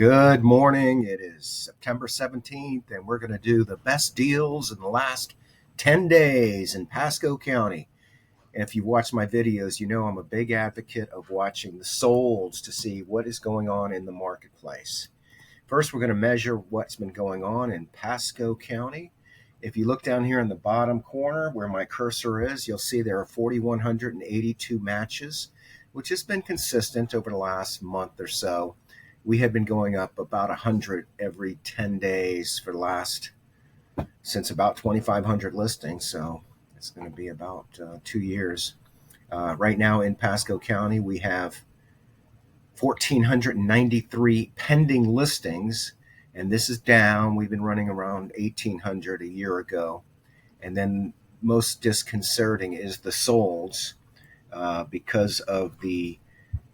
Good morning. It is September 17th, and we're going to do the best deals in the last 10 days in Pasco County. And if you watch my videos, you know I'm a big advocate of watching the solds to see what is going on in the marketplace. First, we're going to measure what's been going on in Pasco County. If you look down here in the bottom corner where my cursor is, you'll see there are 4,182 matches, which has been consistent over the last month or so. We have been going up about 100 every 10 days for the last, since about 2,500 listings. So it's going to be about 2 years. Right now in Pasco County, we have 1,493 pending listings, and this is down. We've been running around 1,800 a year ago. And then most disconcerting is the solds because of the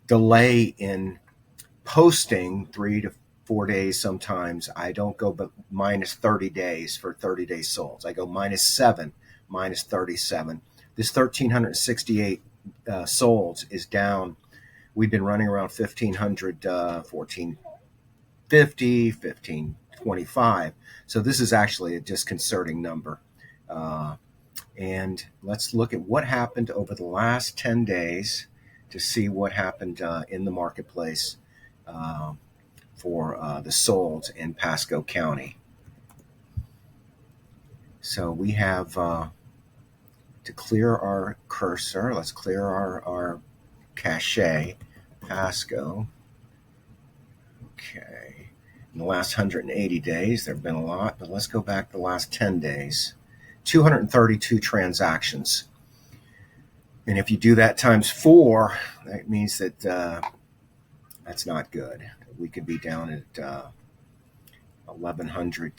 delay in posting 3 to 4 days. Solds. I don't go but minus 30 days for 30-day solds. I go -7, minus 37. This 1,368 solds is down. We've been running around 1,500, 1,450, 1,525. So this is actually a disconcerting number. And let's look at what happened over the last 10 days to see what happened in the marketplace for the solds in Pasco County. So we have to clear our cursor. Let's clear our cache, Pasco. Okay. In the last 180 days, there have been a lot, but let's go back the last 10 days. 232 transactions. And if you do that times 4, that means that that's not good. We could be down at 1,100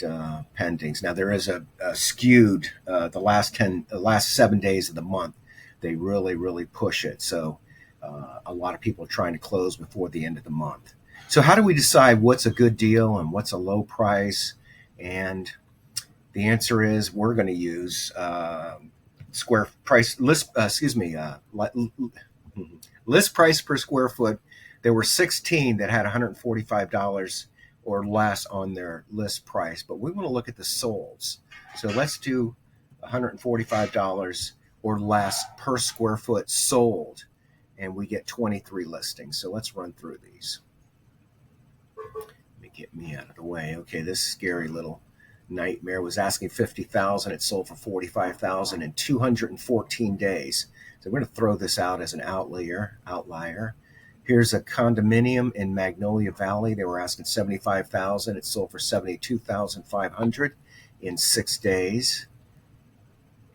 pendings. Now there is a skewed the last 7 days of the month. They really push it. So a lot of people are trying to close before the end of the month. So how do we decide what's a good deal and what's a low price? And the answer is we're going to use square price list. List price per square foot. There were 16 that had $145 or less on their list price, but we want to look at the solds. So let's do $145 or less per square foot sold, and we get 23 listings. So let's run through these. Let me get me out of the way. Okay, this scary little nightmare was asking $50,000. It sold for $45,000 in 214 days. So we're going to throw this out as an outlier. Here's a condominium in Magnolia Valley. They were asking $75,000. It sold for $72,500 in 6 days.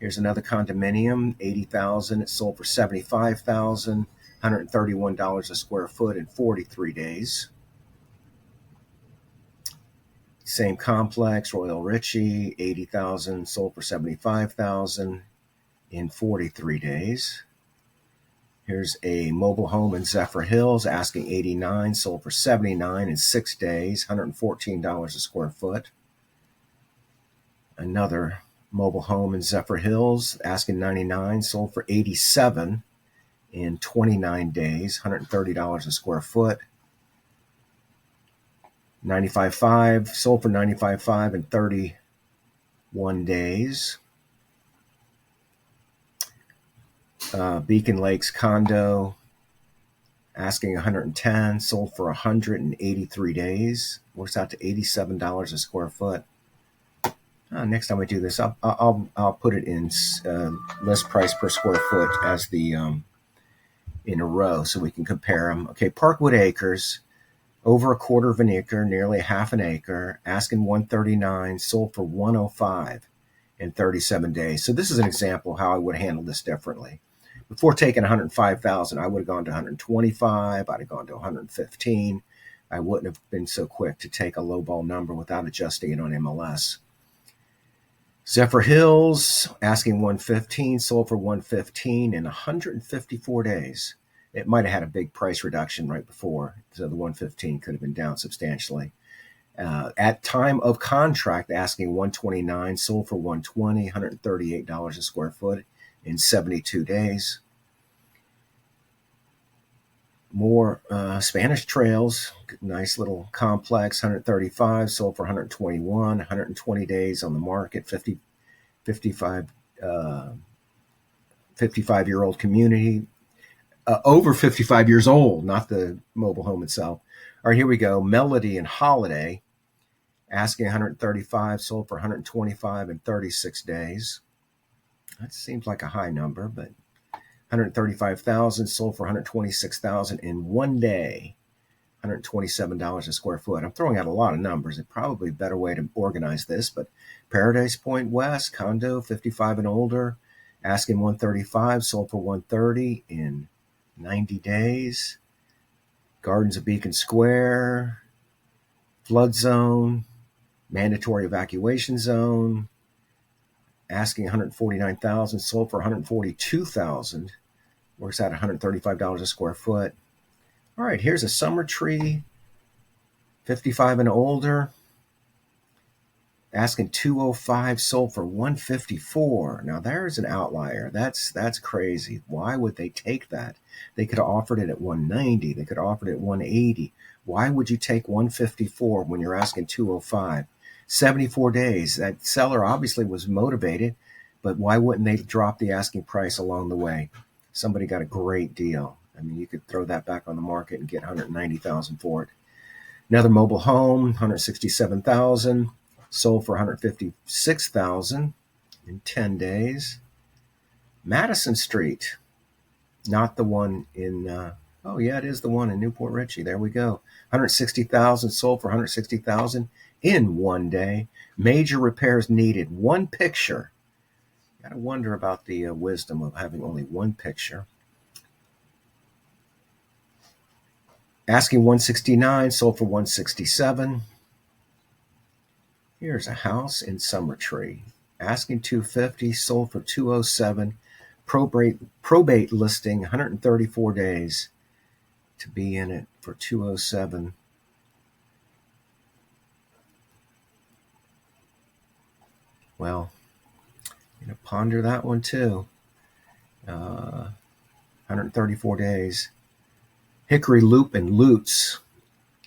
Here's another condominium, $80,000. It sold for $75,000, $131 a square foot in 43 days. Same complex, Royal Ritchie, $80,000, sold for $75,000 in 43 days. Here's a mobile home in Zephyr Hills, asking $89,000, sold for $79,000 in 6 days, $114 a square foot. Another mobile home in Zephyr Hills, asking $99,000, sold for $87,000 in 29 days, $130 a square foot. 95.5, sold for 95.5 in 31 days. Beacon Lakes condo, asking $110, sold for $100 in 83 days. Works out to $87 a square foot. Next time I do this, I'll put it in list price per square foot as the in a row so we can compare them. Okay, Parkwood Acres, over a quarter of an acre, nearly a half an acre, asking $139, sold for $105 in 37 days. So this is an example of how I would handle this differently. Before taking $105,000, I would have gone to $125. I'd have gone to $115. I wouldn't have been so quick to take a lowball number without adjusting it on MLS. Zephyr Hills, asking $115, sold for $115 in 154 days. It might have had a big price reduction right before, so the $115 could have been down substantially. At time of contract, asking $129, sold for $120, $138 a square foot in 72 days. More Spanish Trails, nice little complex, 135, sold for 121, 120 days on the market, 55, 55-year-old community, over 55 years old, not the mobile home itself. All right, here we go. Melody and Holiday, asking 135, sold for 125 in 36 days. That seems like a high number, but 135,000 sold for 126,000 in one day. $127 a square foot. I'm throwing out a lot of numbers. It's probably a better way to organize this, but Paradise Point West, condo, 55 and older, asking 135, sold for 130 in 90 days. Gardens of Beacon Square, flood zone, mandatory evacuation zone, asking 149,000, sold for 142,000. Works out $135 a square foot. All right, here's a Summer Tree, 55 and older, asking 205, sold for 154. Now there's an outlier. That's crazy. Why would they take that? They could have offered it at 190. They could have offered it at 180. Why would you take 154 when you're asking 205? 74 days. That seller obviously was motivated, but why wouldn't they drop the asking price along the way? Somebody got a great deal. I mean, you could throw that back on the market and get 190,000 for it. Another mobile home, 167,000, sold for 156,000 in 10 days. Madison Street, not the one in oh yeah, it is the one in Newport Richey. There we go. 160,000, sold for 160,000 in one day. Major repairs needed. One picture. Got to wonder about the wisdom of having only one picture. Asking 169, sold for 167. Here's a house in Summer Tree. Asking 250, sold for 207. Probate listing, 134 days to be in it for 207. Well, ponder that one too. 134 days. Hickory Loop and Lutz,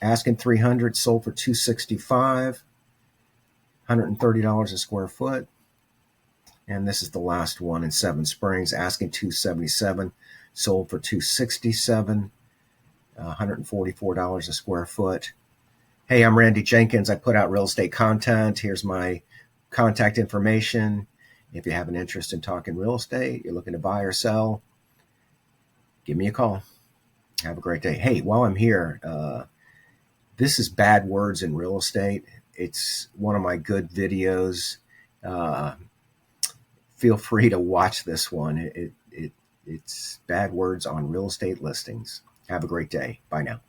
asking 300, sold for 265, $130 a square foot. And this is the last one in Seven Springs, asking 277, sold for 267, $144 a square foot. Hey, I'm Randy Jenkins. I put out real estate content. Here's my contact information. If you have an interest in talking real estate, you're looking to buy or sell, give me a call. Have a great day. Hey, while I'm here, this is Bad Words in Real Estate. It's one of my good videos. Feel free to watch this one. It's Bad Words on Real Estate Listings. Have a great day. Bye now.